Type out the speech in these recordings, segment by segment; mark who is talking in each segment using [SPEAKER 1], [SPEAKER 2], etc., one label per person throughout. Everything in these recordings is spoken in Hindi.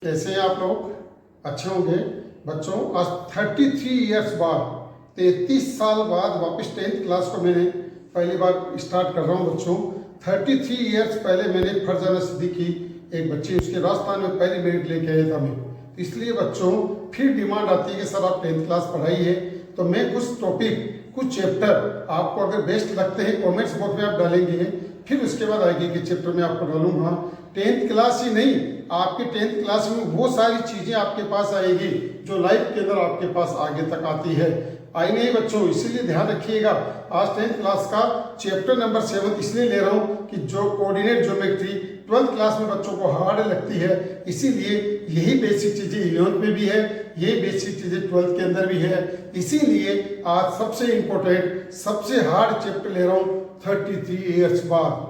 [SPEAKER 1] कैसे हैं आप लोग? अच्छे होंगे बच्चों। आज 33 ईयर्स बाद, 33 साल बाद वापस 10th क्लास को मैंने पहली बार स्टार्ट कर रहा हूँ बच्चों। 33 ईयर्स पहले मैंने फरजाना सिद्दीकी एक बच्ची, उसके राजस्थान में पहली मेरिट लेके आया था मैं। तो इसलिए बच्चों फिर डिमांड आती है कि सर आप 10th क्लास पढ़ाइए, तो मैं कुछ टॉपिक, कुछ चैप्टर आपको अगर बेस्ट लगते हैं कमेंट्स बॉक्स में आप डालेंगे, फिर उसके बाद आगे के चैप्टर में आपको डालूंगा। 10th क्लास ही नहीं, आपके 10th क्लास में वो सारी चीजें आपके पास आएगी जो लाइफ के अंदर आपके पास आगे तक आती है। आई नहीं बच्चों, इसीलिए ध्यान रखिएगा। आज 10th क्लास का चैप्टर नंबर 7 इसलिए ले रहा हूँ कि जो कोऑर्डिनेट ज्योमेट्री 12th क्लास में बच्चों को हार्ड लगती है, इसीलिए यही बेसिक चीजें 11th में भी है, यही बेसिक चीजें 12th के अंदर भी है। इसीलिए आज सबसे इंपॉर्टेंट, सबसे हार्ड चैप्टर ले रहा हूँ 33 ईयर्स बाद।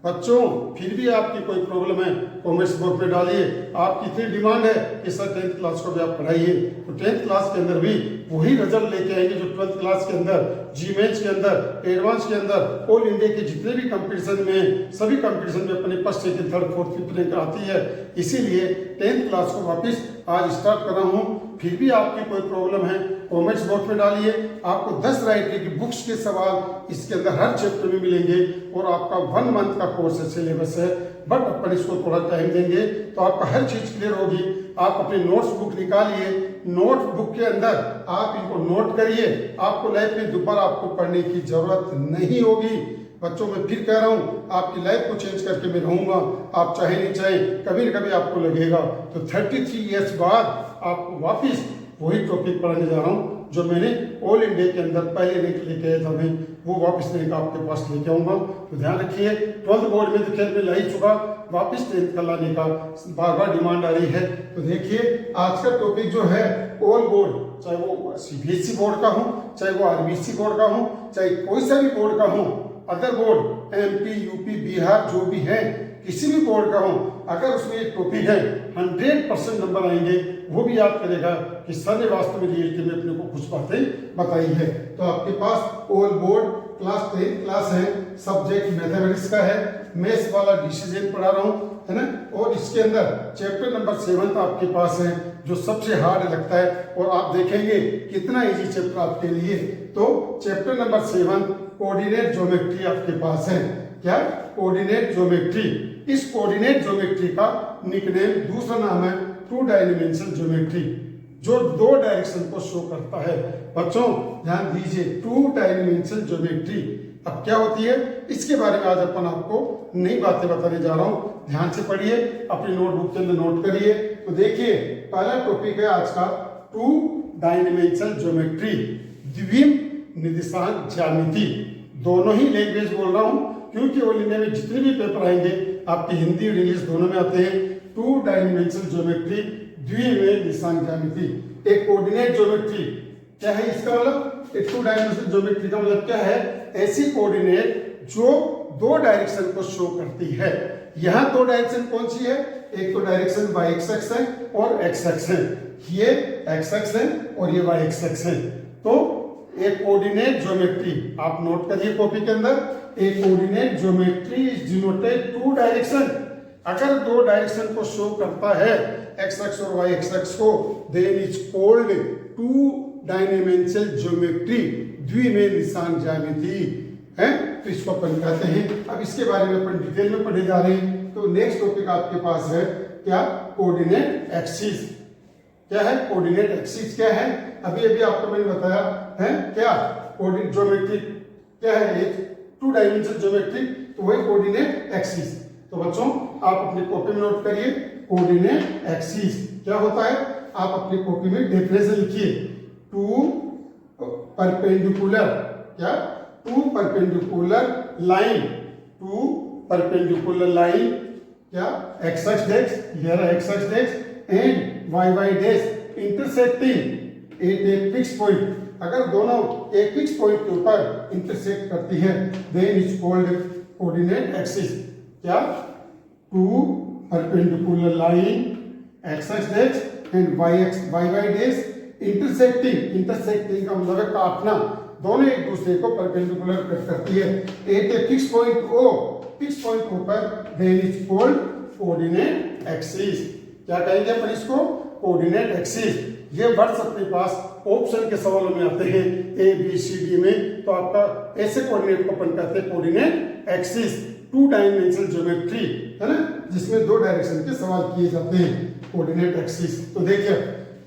[SPEAKER 1] बच्चों फिर भी आपकी कोई प्रॉब्लम है कमेंट्स बॉक्स में डालिए। आपकी इतनी डिमांड है कि सर 10th क्लास को भी आप पढ़ाइए, तो 10th क्लास के अंदर भी वही रिजल्ट लेके आएंगे जो 12th क्लास के अंदर, जी मेंस के अंदर, एडवांस के अंदर, ऑल इंडिया के जितने भी कंपटीशन में, सभी कंपटीशन में अपने first, second, third, fourth, fifth rank आती है। इसीलिए 10th क्लास को वापस आज स्टार्ट कर रहा हूँ। फिर भी आपकी कोई प्रॉब्लम है कमेंट्स बॉक्स में डालिए। आपको 10 वैरायटी की बुक्स के सवाल इसके अंदर हर चैप्टर में मिलेंगे और आपका 1 मंथ का कोर्स है, सिलेबस है, बट अपन इसको थोड़ा टाइम देंगे तो आपका हर चीज क्लियर होगी। आप अपनी नोट्स बुक निकालिए, नोट बुक के अंदर आप इनको नोट करिए। आपको लाइफ में दोबारा आपको पढ़ने की जरूरत नहीं होगी बच्चों। मैं फिर कह रहा हूँ, आपकी लाइफ को चेंज करके मैं रहूंगा, आप चाहे नहीं चाहे कभी न कभी आपको लगेगा। तो 33 ईयर्स बाद आपको वापिस वही टॉपिक पढ़ाने जा रहा हूँ जो मैंने ऑल इंडिया के अंदर पहले रैंक लेके आया था मैं, वो वापस रैंक आपके पास लेके आऊंगा। तो ध्यान रखिए, 12th बोर्ड में तो खेल में ला ही चुका, वापस 10th का लाने का बार बार डिमांड आ रही है। तो देखिए आज का टॉपिक जो है ऑल बोर्ड, चाहे वो सीबीएसई बोर्ड का हो, चाहे वो आरबीसी बोर्ड का हो, चाहे कोई सा भी बोर्ड का हो, other board MP, UP, Bihar जो भी है, किसी भी बोर्ड का हो, अगर उसमें एक टॉपिक है 100% नंबर आएंगे, वो भी याद करेगा कि सर ने वास्तव में रियलिटी में अपने को कुछ बातें बताई है। तो आपके पास all board class 10th class है, सब्जेक्ट मैथमेटिक्स का है, मैथ्स वाला डिसीजन पढ़ा रहा हूँ, है ना। और इसके अंदर चैप्टर नंबर 7 आपके पास है जो सबसे हार्ड लगता है, और आप देखेंगे कितना इजी चैप्टर आपके लिए। तो चैप्टर नंबर 7 कोऑर्डिनेट ज्योमेट्री आपके पास है। क्या? Coordinate geometry. इस कोऑर्डिनेट ज्योमेट्री का निकनेम, दूसरा नाम है 2 डायमेंशनल ज्योमेट्री, जो 2 डायरेक्शन को शो करता है। बच्चों ध्यान दीजिए, 2 डायमेंशनल ज्योमेट्री अब क्या होती है, इसके बारे में आज अपन आपको नई बातें बताने जा रहा हूं। ध्यान से पढ़िए, अपनी नोटबुक के अंदर नोट करिए। तो देखिए पहला टॉपिक है आज का 2 डायमेंशनल ज्योमेट्री, द्विम निर्देशांक ज्यामिति। दोनों ही लैंग्वेज बोल रहा हूं क्योंकि ऑल इंडिया में जितने भी पेपर आएंगे आपके हिंदी और इंग्लिश दोनों में आते हैं। 2 डायमेंशनल ज्योमेट्री, द्विनिर्देशांक ज्यामिति। एक कोऑर्डिनेट ज्योमेट्री क्या है, इसका मतलब एक 2 डायमेंशनल ज्योमेट्री का मतलब क्या है, ऐसी कोऑर्डिनेट जो 2 डायरेक्शन को शो करती है। यहाँ 2 डायरेक्शन कौन सी है, एक तो डायरेक्शन y एक्स है और x एक्स है, ये x एक्स है और ये y एक्स है। तो एक कोऑर्डिनेट ज्योमेट्री आप नोट करिए कॉपी के अंदर, एक coordinate geometry is denoted 2 direction. अगर 2 डायरेक्शन को शो करता है x एक्स और y एक्स को, then is called 2 dimensional geometry, द्विनिर्देशांक ज्यामिति है। तो इसको अपन कहते हैं। अब इसके बारे में अपन डिटेल में पढ़े जा रहे हैं। तो नेक्स्ट टॉपिक आपके पास है क्या, कोऑर्डिनेट एक्सिस। क्या है कोऑर्डिनेट एक्सिस? क्या है, अभी अभी आपको मैंने बताया है क्या, कोऑर्डिनेट ज्योमेट्री क्या है, एक 2 डायमेंशनल ज्योमेट्री, तो वही कोऑर्डिनेट एक्सिस। तो बच्चों आप अपनी कॉपी में नोट करिए, कोऑर्डिनेट एक्सिस क्या होता है, आप अपनी कॉपी में डेफिनेशन लिखिए। 2 परपेंडिकुलर, क्या, 2 परपेंडिकुलर लाइन, 2 परपेंडिकुलर लाइन, क्या, x एक्स डैश, ये रहा x x dash, and y dash intersecting at a fix point. अगर दोनों एक फिक्स पॉइंट के ऊपर इंटरसेक्ट करती है, then is called coordinate axis. क्या, 2 perpendicular line x x dash and y dash intersecting, intersecting का मतलब है काटना, दोनों एक दूसरे को परपेंडिकुलर कट करती है at a fix point O, fix point O पर, then is called coordinate axis. क्या कहेंगे अपन इसको? Coordinate axis. ये वर्ड्स अपने पास ऑप्शन के सवालों में आते हैं ए बी सी डी में, तो आपका ऐसे कोऑर्डिनेट को अपन कहते हैं कोऑर्डिनेट एक्सिस। 2 डायमेंशनल ज्योमेट्री है ना, जिसमें 2 डायरेक्शन के सवाल किए जाते हैं, कोऑर्डिनेट एक्सिस। तो देखिए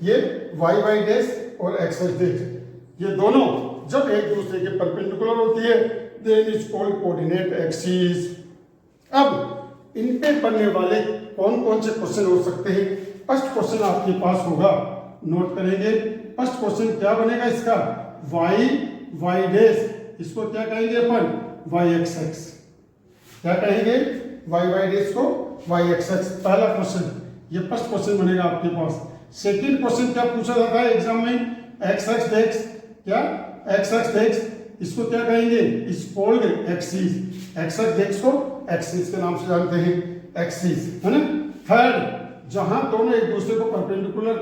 [SPEAKER 1] ये वाई वाई डैश और एक्स वाई डैश, ये दोनों जब एक दूसरे के परपेंडिकुलर होती है then is called coordinate axis. अब इन पे बनने वाले कौन कौन से क्वेश्चन हो सकते हैं? फर्स्ट क्वेश्चन आपके पास होगा, नोट करेंगे। फर्स्ट क्वेश्चन क्या बनेगा इसका? वाई वाई डैश, इसको क्या कहेंगे अपन? Y x x. क्या कहेंगे? वाई वाई डैश को वाई एक्स एक्स। पहला क्वेश्चन, ये फर्स्ट क्वेश्चन बनेगा आपके पास। सेकंड क्वेश्चन क्या पूछा जाता है एग्जाम में? एक्स एक्स डैश, क्या एक्स एक्स डैश, इसको क्या कहेंगे? Is called axis. X x dash को एक्सिस के नाम से जानते हैं, एक्सिस है ना। थर्ड, जहां दोनों एक दूसरे को परपेंडिकुलर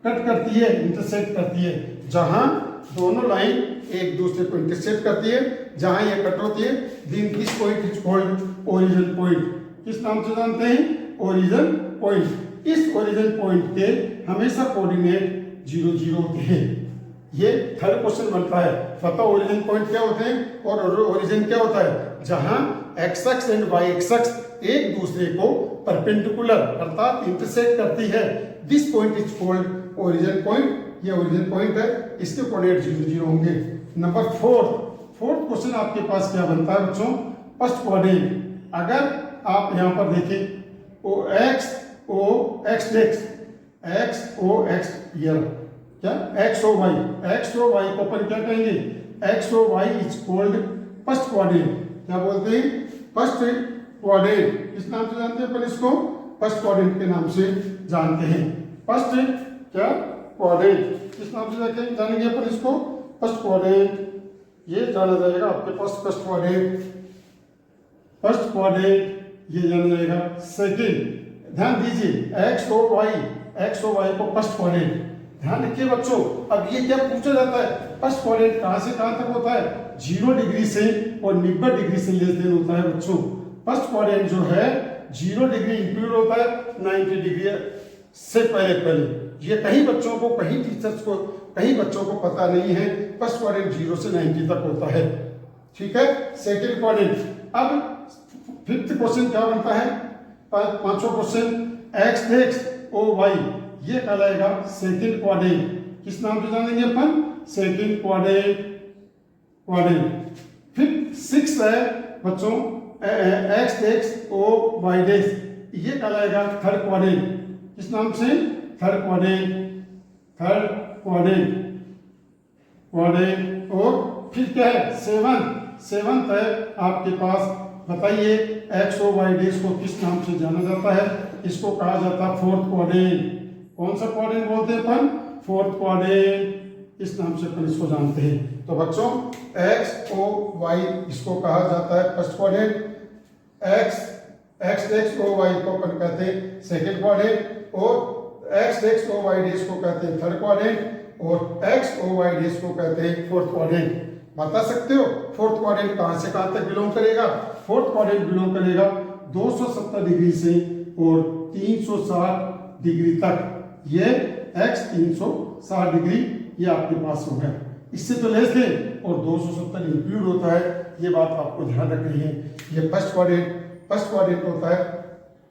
[SPEAKER 1] कट करती है, इंटरसेक्ट करती है, जहां दोनों लाइन एक दूसरे को इंटरसेक्ट करती है, जहां ये कट होती है, दिन this point is called origin point. किस नाम से जानते हैं? Origin point. इस ओरिजिन पॉइंट के हमेशा कोऑर्डिनेट 0 0 होते हैं। ये थर्ड क्वेश्चन बनता है। पता ओरिजिन पॉइंट क्या होते हैं और ओरिजिन क्या होता है? जहां x x and y x x एक दूसरे को परपेंडिकुलर अर्थात इंटरसेक्ट करती है, this point is called origin point. ये ओरिजिन पॉइंट है, इसके कोऑर्डिनेट 0 0 होंगे। नंबर फोर्थ क्वेश्चन आपके पास क्या बनता है बच्चों? First coordinate. अगर आप यहां पर देखें ओ एक्स एक्स ये क्या एक्स ओ वाई को अपन क्या कहेंगे? X o y is called first coordinate. क्या बोलते हैं? First coordinate. किस नाम से जानते हैं अपन इसको? फर्स्ट कोऑर्डिनेट के नाम से जानते हैं। फर्स्ट क्या कोऑर्डिनेट, किस नाम से जानेंगे अपन इसको? First coordinate. ये जाना जाएगा आपके पास फर्स्ट कोऑर्डिनेट ये जाना जाएगा। सेकंड, ध्यान दीजिए एक्स ओ वाई को फर्स्ट कोऑर्डिनेट। ध्यान रखिए बच्चों, अब ये क्या पूछा जाता है? फर्स्ट कोऑर्डिनेट कहां से कहां तक होता है? 0 डिग्री से और 90 डिग्री से लेस देन होता है बच्चों। फर्स्ट कोऑर्डिनेट जो है 0 डिग्री इंक्लूड होता है 90 डिग्री से पहले। ये कहीं बच्चों को, कहीं टीचर्स को, कहीं बच्चों को पता नहीं है। फर्स्ट कोऑर्डिनेट 0 से 90 तक होता है, ठीक है। Second coordinate. अब फिफ्थ क्वेश्चन क्या बनता है? पांचवा क्वेश्चन एक्स ओ वाई, ये कहलाएगा सेकंड कोऑर्डिनेट। किस नाम से जानेंगे अपन? Second coordinate. फिर सिक्स है बच्चों एक्स ओ वाई डैश, ये कहलाएगा थर्ड कोऑर्डिनेट। किस नाम से? Third coordinate. और फिर क्या है? सेवंथ है आपके पास, बताइए एक्स ओ वाई डैश को किस नाम से जाना जाता है? इसको कहा जाता है फोर्थ कोऑर्डिनेट। कौन सा कोऑर्डिनेट बोलते हैं अपन? Fourth coordinate. इस नाम से अपन इसको जानते हैं। तो बच्चों एक्स ओ वाई इसको कहा जाता है first coordinate, x o y को अपन कहते हैं सेकंड कोऑर्डिनेट, और एक्स ओ वाई डैश को कहते हैं थर्ड कोऑर्डिनेट, और एक्स ओ वाई डैश को कहते हैं फोर्थ कोऑर्डिनेट। बता सकते हो फोर्थ कोऑर्डिनेट कहां से कहां तक बिलोंग करेगा? फोर्थ कोऑर्डिनेट बिलोंग करेगा 270 डिग्री से और 360 डिग्री तक। ये x 360 डिग्री ये आपके पास हो गया। इससे तो लेस है और 270 इंक्लूड होता है, ये बात आपको ध्यान रखनी है। ये फर्स्ट कोऑर्डिनेट होता है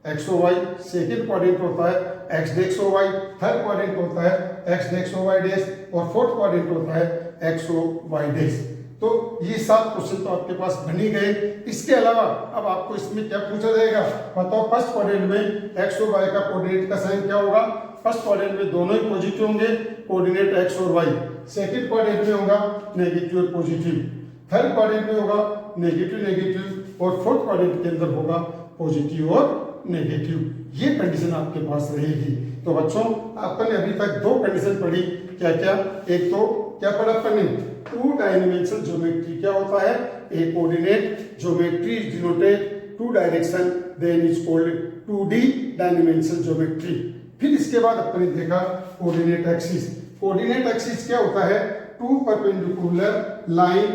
[SPEAKER 1] x o y, second coordinate होता है x dash o y, third coordinate होता है x dash o y dash, और फोर्थ कोऑर्डिनेट होता है एक्स ओ वाई डैश। तो ये 7 क्वेश्चन तो आपके पास बन ही गए। इसके अलावा अब आपको इसमें क्या पूछा जाएगा? बताओ फर्स्ट कोऑर्डिनेट में एक्स और वाई का कोऑर्डिनेट का साइन क्या होगा? फर्स्ट कोऑर्डिनेट में दोनों ही पॉजिटिव होंगे, कोऑर्डिनेट एक्स और वाई। सेकंड कोऑर्डिनेट में होगा नेगेटिव और पॉजिटिव, थर्ड कोऑर्डिनेट में होगा नेगेटिव, और फोर्थ कोऑर्डिनेट के अंदर होगा पॉजिटिव और नेगेटिव। ये कंडीशन आपके पास रहेगी। तो बच्चों अपन ने अभी तक 2 कंडीशन पढ़ी, क्या क्या? एक तो क्या पढ़ा अपन ने? 2 डायमेंशनल ज्योमेट्री क्या होता है? A coordinate geometry is denoted 2 direction, then is called 2D dimensional geometry. फिर इसके बाद अपन ने देखा कोऑर्डिनेट एक्सिस। कोऑर्डिनेट एक्सिस क्या होता है? 2 परपेंडिकुलर लाइन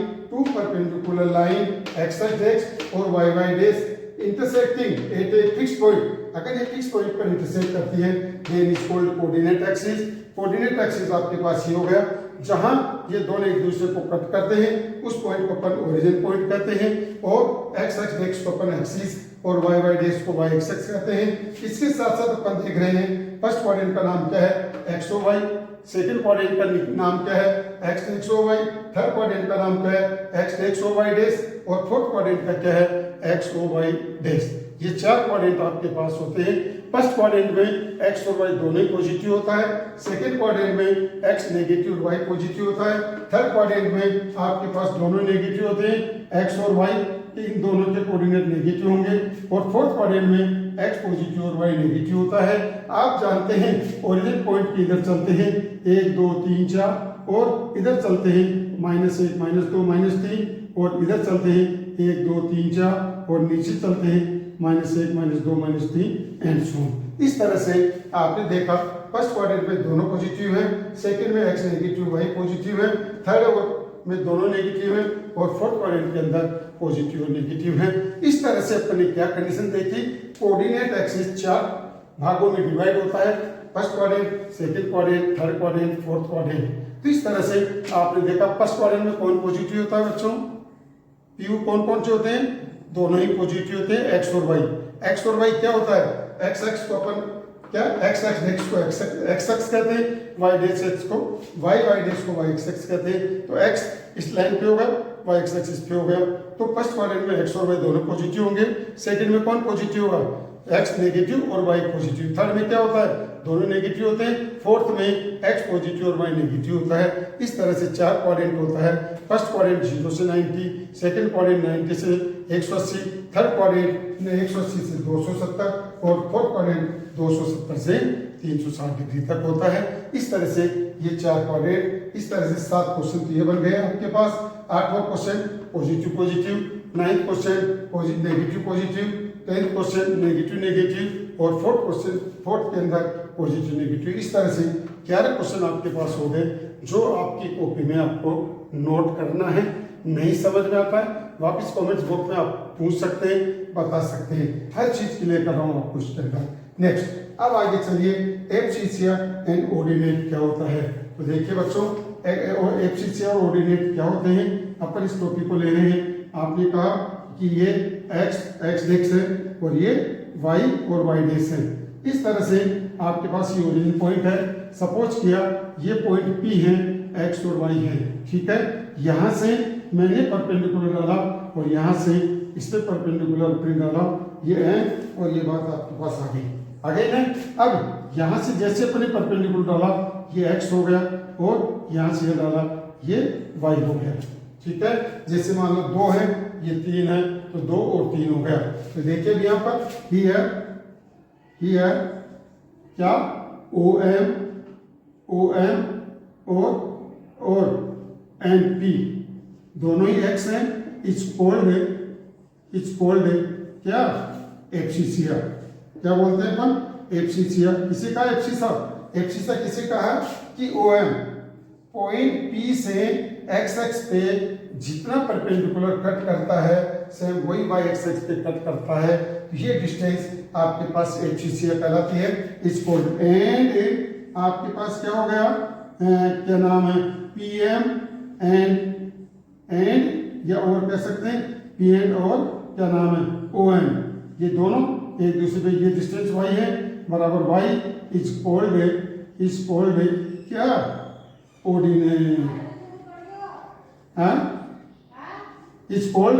[SPEAKER 1] एक्स एक्स और y y dash intersecting at a fixed point अगर ये किस पॉइंट पर इंटरसेक्ट करती है then is called coordinate axis. Coordinate axis आपके पास ये हो गया जहां ये दोनों एक दूसरे को कट करते हैं, उस पॉइंट को अपन ओरिजिन पॉइंट कहते हैं, और एक्स एक्स को अपन एक्सिस और वाई वाई डेश को वाई एक्स कहते हैं। इसके साथ साथ अपन देख रहे हैं फर्स्ट क्वाड्रेंट का नाम क्या है x o y, second quadrant का नाम क्या है x x o y, third quadrant का नाम क्या है एक्स ओ वाई डेश, और फोर्थ क्वाड्रेंट का क्या है एक्स ओ वाई डेश। ये चार क्वाड्रेंट आपके पास होते हैं। फर्स्ट क्वाड्रेंट में एक्स और वाई दोनों ही पॉजिटिव होता है, सेकंड क्वाड्रेंट में एक्स नेगेटिव और वाई पॉजिटिव होता है, थर्ड क्वाड्रेंट में आपके पास दोनों नेगेटिव होते हैं, एक्स और वाई इन दोनों के कोऑर्डिनेट नेगेटिव होंगे, और फोर्थ क्वाड्रेंट में एक्स पॉजिटिव और वाई नेगेटिव होता है। आप जानते हैं ओरिजिन पॉइंट के इधर चलते हैं 1 2 3 4, और इधर चलते हैं -1 -2 -3, और इधर चलते हैं 1 2 3 4, और नीचे चलते हैं -1 -2 -3 एंड सो ऑन। इस तरह से आपने देखा फर्स्ट क्वाड्रेंट में दोनों पॉजिटिव हैं, सेकंड में एक्स नेगेटिव वाई पॉजिटिव है, थर्ड में दोनों नेगेटिव हैं, और फोर्थ क्वाड्रेंट के अंदर पॉजिटिव और नेगेटिव है। इस तरह से अपन ने क्या कंडीशन देखी, कोऑर्डिनेट एक्सिस चार भागों में डिवाइड होता है, first quadrant, second quadrant, third quadrant, fourth quadrant. तो इस तरह से आपने देखा फर्स्ट क्वाड्रेंट में कौन पॉजिटिव होता है बच्चों, पीयू कौन कौन से होते हैं, दोनों ही पॉजिटिव होते हैं एक्स और वाई। एक्स और वाई क्या होता है, एक्स एक्स को अपन क्या एक्स एक्स को एक्स एक्स कहते हैं, वाई डेश एक्स को वाई वाई डेश को वाई एक्स एक्स कहते हैं। तो एक्स इस लाइन पे होगा, वाई एक्स एक्सिस पे हो गया। तो फर्स्ट क्वाड्रेंट में एक्स और वाई दोनों पॉजिटिव होंगे, सेकंड में कौन पॉजिटिव होगा, एक्स नेगेटिव और वाई पॉजिटिव, थर्ड में क्या होता है दोनों नेगेटिव होते हैं, फोर्थ में एक्स पॉजिटिव और वाई नेगेटिव होता है। इस तरह से चार क्वाड्रेंट होता है। फर्स्ट क्वाड्रेंट 0 से 90, सेकंड क्वाड्रेंट 90 से 180, थर्ड क्वाड्रेंट 180 से 270, और फोर्थ क्वाड्रेंट 270 से 360 डिग्री तक होता है। इस तरह से ये चार क्वाड्रेंट, इस तरह से 7 क्वेश्चन तो ये बन गए आपके पास। 8वां question positive positive, 9th question negative positive, 10th question negative negative, और फोर्थ के अंदर पॉजिटिव नेगेटिव। इस तरह से 11 क्वेश्चन आपके पास हो गए, जो आपकी कॉपी में आपको नोट करना है। नहीं समझ में आता है वापस कमेंट्स बॉक्स में आप पूछ सकते हैं, बता सकते हैं, हर चीज के लिए कर रहा हूँ आपको स्टैंडर्ड। नेक्स्ट अब आगे चलिए, एब्सिसिया एंड ऑर्डिनेट क्या होता है। तो देखिए बच्चों, एब्सिसिया और ऑर्डिनेट क्या होते हैं, अपन इस टॉपिक को ले रहे हैं। आपने कहा कि ये एक्स डेक्स है और ये वाई और वाई डेक्स है। इस तरह से आपके पास ये ओरिजिन पॉइंट है। सपोज किया ये पॉइंट पी है, एक्स और वाई है, ठीक है। यहाँ से मैंने परपेंडिकुलर डाला और यहाँ से इस पे परपेंडिकुलर प्रिंट डाला, ये एन और ये बात आपके पास आ गई ना। अब यहाँ से जैसे अपने परपेंडिकुलर डाला ये एक्स हो गया, और यहाँ से ये डाला ये वाई हो गया, ठीक है। जैसे मान लो 2 है, ये 3 है, तो 2 और 3 हो गया। तो देखिए भी यहाँ पर ही है क्या ओ एम और एंड पी दोनों ही एक्स हैं। इट्स कॉल्ड क्या एब्सिसिया, क्या बोलते हैं अपन एब्सिसिया। किसी का एब्सिसिया किसी का है कि ओ एम पॉइंट पी से एक्स एक्स पे जितना परपेंडिकुलर कट करता है सेम वही वाई एक्स एक्स पे कट करता है। तो ये डिस्टेंस आपके पास एब्सिसिया कहलाती है। इट्स कॉल्ड एंड आपके पास क्या हो गया, क्या नाम है पी एम एंड या और कह सकते हैं पी एंड और क्या नाम है ओ एम। ये दोनों एक दूसरे पे, ये डिस्टेंस वाई है बराबर वाई। इज कॉल्ड क्या ऑर्डिनेट, इज कॉल्ड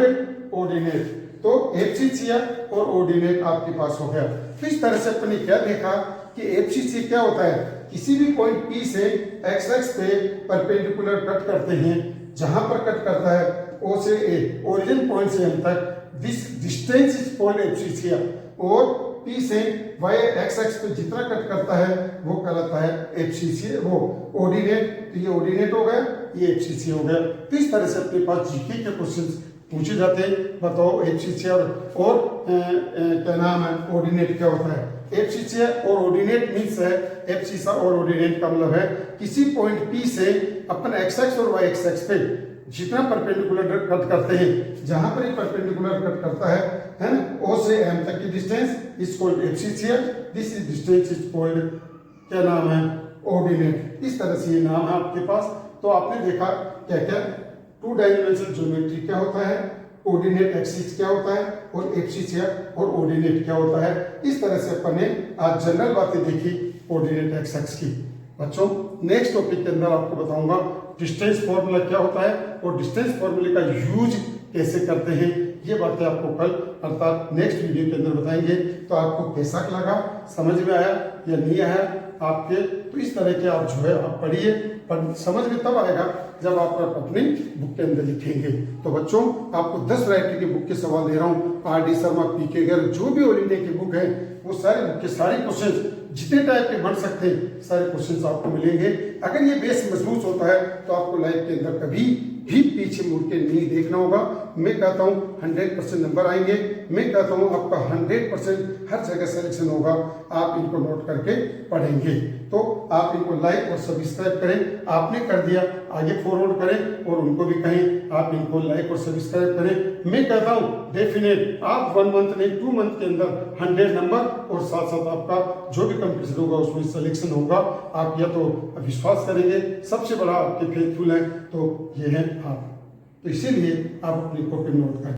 [SPEAKER 1] ऑर्डिनेट। तो एब्सिसिया और ऑर्डिनेट आपके पास हो गया। तो इस तरह से अपने क्या देखा कि एब्सिसिया क्या होता है, किसी भी पॉइंट P से एक्स एक्स पे परपेंडिकुलर कट करते हैं, जहां पर कट करता है O से A, ओरिजिन पॉइंट से M तक, दिस डिस्टेंस इज कॉल्ड एब्सिसिया। और P से Y एक्स एक्स पे जितना कट करता है वो कहलाता है एब्सिसिया, वो ऑर्डिनेट। तो ये ऑर्डिनेट हो गया, ये एब्सिसिया हो गया। तो इस तरह से अपने पास जीके के क्वेश्चंस पूछे जाते हैं। बताओ एब्सिसिया और क्या नाम है ऑर्डिनेट क्या होता है। एब्सिसिया और ऑर्डिनेट मींस है, एब्सिसिया और ऑर्डिनेट का मतलब है किसी पॉइंट P से अपन एक्स एक्स और वाई एक्स एक्स पे जितना परपेंडिकुलर कट करते हैं, जहां पर ये परपेंडिकुलर कट करता है ना, ओ से एम तक की distance is called एफसीसीएल, this is distance is called, क्या नाम है, ऑर्डिनेट। इस तरह से ये नाम है आपके पास। तो आपने देखा क्या क्या, टू डायमेंशनल ज्योमेट्री क्या होता है, ऑर्डिनेट एक्सिस क्या होता है, और एफसीसीएल और ऑर्डिनेट क्या होता है। इस तरह से अपन ने आज जनरल बातें देखी ऑर्डिनेट एक्सिस की। बच्चों नेक्स्ट टॉपिक के अंदर आपको बताऊंगा डिस्टेंस फॉर्मूला क्या होता है और डिस्टेंस फॉर्मूले का यूज कैसे करते हैं। ये बातें आपको कल अर्थात नेक्स्ट वीडियो के अंदर बताएंगे। तो आपको कैसा लगा, समझ में आया या नहीं आया आपके, तो इस तरह के आप जो है आप पढ़िए, पर समझ में तब आएगा जब आप अपनी बुक के अंदर लिखेंगे। तो बच्चों आपको 10 वैरायटी की बुक के सवाल दे रहा हूँ, आर.डी. शर्मा, पी.के. गर्ग, जो भी ऑल इंडिया की बुक है वो सारे बुक के सारे क्वेश्चंस जितने टाइप के बन सकते हैं सारे क्वेश्चंस आपको मिलेंगे। अगर ये बेस मजबूत होता है तो आपको लाइफ के अंदर कभी भी पीछे मुड़ के नहीं देखना होगा। मैं कहता हूँ 100% नंबर आएंगे, मैं कहता हूँ आपका 100% हर जगह सिलेक्शन होगा। आप इनको नोट करके पढ़ेंगे। तो आप इनको लाइक और सब्सक्राइब करें, आपने कर दिया आगे फॉरवर्ड करें और उनको भी कहें आप इनको लाइक और सब्सक्राइब करें। मैं कहता हूँ डेफिनेट आप 1 मंथ नहीं 2 मंथ के अंदर 100 नंबर और साथ साथ आपका जो भी कंपटीशन होगा उसमें सिलेक्शन होगा। आप या तो विश्वास करेंगे, सबसे बड़ा आपके फेथफुल है तो ये है आप। तो इसीलिए आप अपनी कॉपी नोट करें।